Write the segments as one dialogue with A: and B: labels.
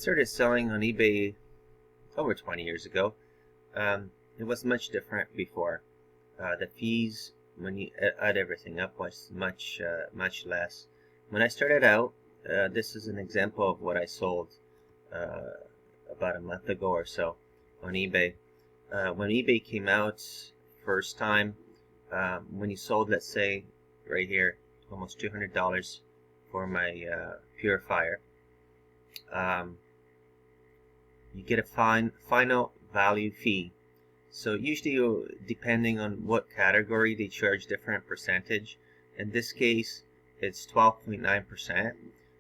A: started selling on eBay over 20 years ago. It was much different before. The fees when you add everything up was much less. When I started out, this is an example of what I sold about a month ago or so on eBay. When eBay came out first time, when you sold, let's say right here, almost $200 for my purifier, you get a final value fee. So usually, depending on what category, they charge different percentage. In this case, it's 12.9%.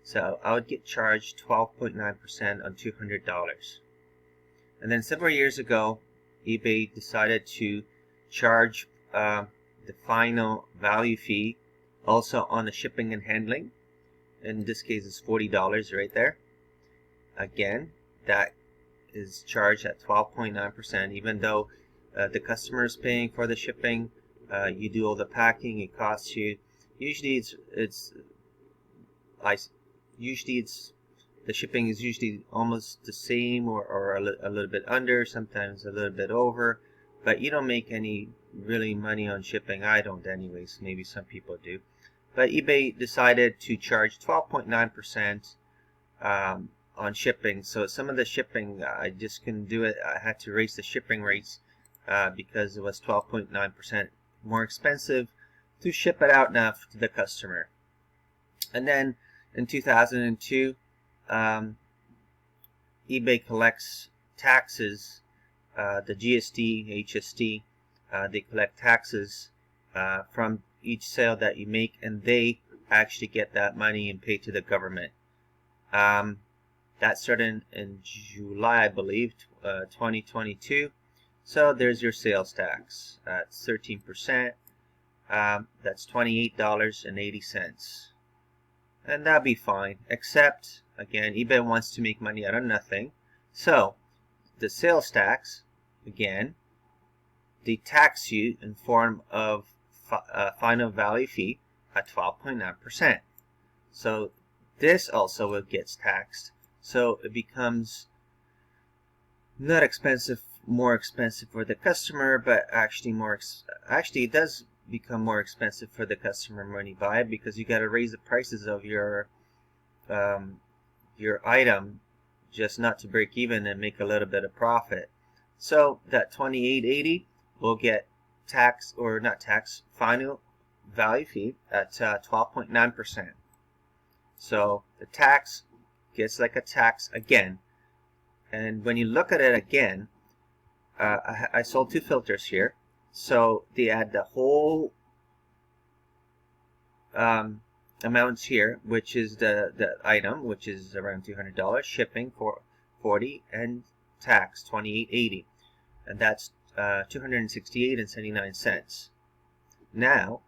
A: So I would get charged 12.9% on $200. And then several years ago, eBay decided to charge the final value fee also on the shipping and handling. In this case, it's $40 right there. Again, that is charged at 12.9%, even though the customer is paying for the shipping. You do all the packing. It costs you. Usually, the shipping is usually almost the same, or a little bit under, sometimes a little bit over. But you don't make any really money on shipping. I don't, anyways. Maybe some people do. But eBay decided to charge 12.9% on shipping. So some of the shipping, I just couldn't do it. I had to raise the shipping rates because it was 12.9% more expensive to ship it out now to the customer. And then in 2002, eBay collects taxes, the GST, HST, they collect taxes from each sale that you make, and they actually get that money and pay to the government. That started in July, I believe, 2022. So there's your sales tax. That's 13%. That's $28.80. And that'll be fine, except, again, eBay wants to make money out of nothing. So the sales tax, again, they tax you in form of final value fee at 12.9%. So this also gets taxed. So it becomes not expensive, more expensive for the customer, but actually it does become more expensive for the customer when you buy it, because you got to raise the prices of your item just not to break even and make a little bit of profit. So that $28.80 will get tax, or not tax, final value fee at 12.9%. So the tax gets like a tax again. And when you look at it again, I sold 2 filters here. So they add the whole amounts here, which is the item, which is around $200, shipping for $40, and tax $28.80, and that's $268.79. Now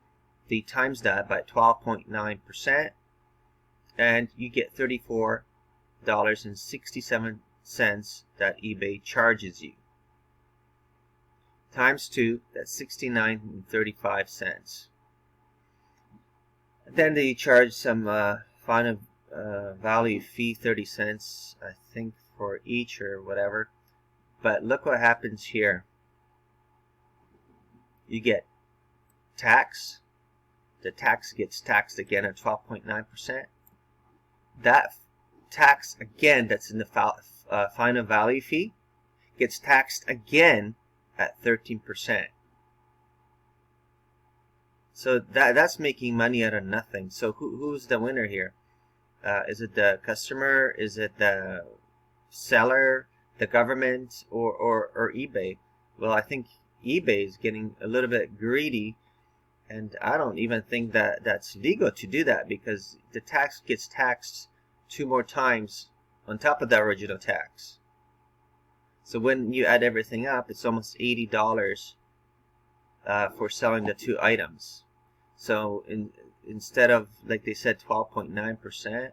A: they times that by 12.9%, and you get $34.67 that eBay charges you. Times 2, that's $69.35. Then they charge some final value fee, 30 cents, I think, for each or whatever. But look what happens here. You get tax. The tax gets taxed again at 12.9%. That tax again, that's in the final value fee, gets taxed again at 13%. So that's making money out of nothing. So who's the winner here? Is it the customer? Is it the seller? The government? Or eBay? Well, I think eBay is getting a little bit greedy, and I don't even think that that's legal to do that, because the tax gets taxed 2 more times on top of the original tax. So when you add everything up, it's almost $80 for selling the 2 items. So instead of, like they said, 12.9%,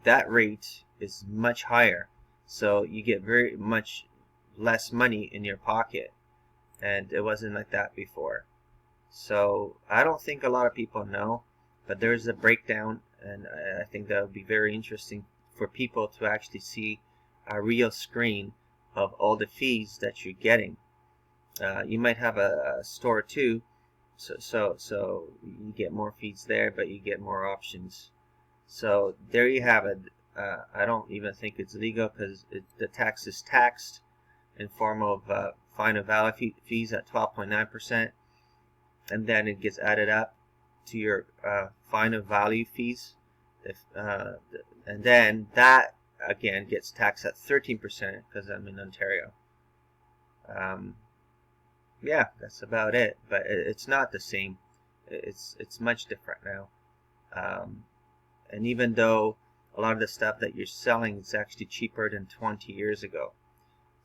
A: that rate is much higher. So you get very much less money in your pocket, and it wasn't like that before. So I don't think a lot of people know, but there's a breakdown, and I think that would be very interesting for people to actually see a real screen of all the fees that you're getting. You might have a store too, so you get more feeds there, but you get more options. So there you have it. I don't even think it's legal because the tax is taxed in form of final value fees at 12.9%, and then it gets added up to your final value fees. And then that again gets taxed at 13% because I'm in Ontario. Yeah, that's about it. But it's not the same. It's much different now. And even though a lot of the stuff that you're selling is actually cheaper than 20 years ago.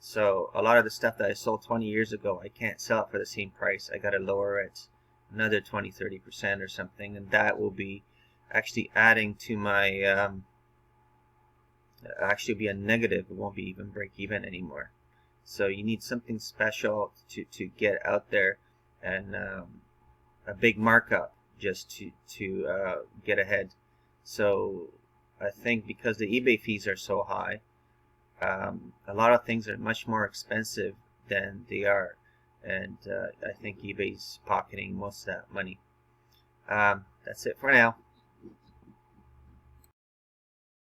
A: So a lot of the stuff that I sold 20 years ago, I can't sell it for the same price. I got to lower it another 20-30% or something, and that will be actually adding to my actually be a negative. It won't be even break even anymore. So you need something special to get out there, and a big markup just to get ahead. So I think because the eBay fees are so high, a lot of things are much more expensive than they are, and I think eBay's pocketing most of that money. That's it for now.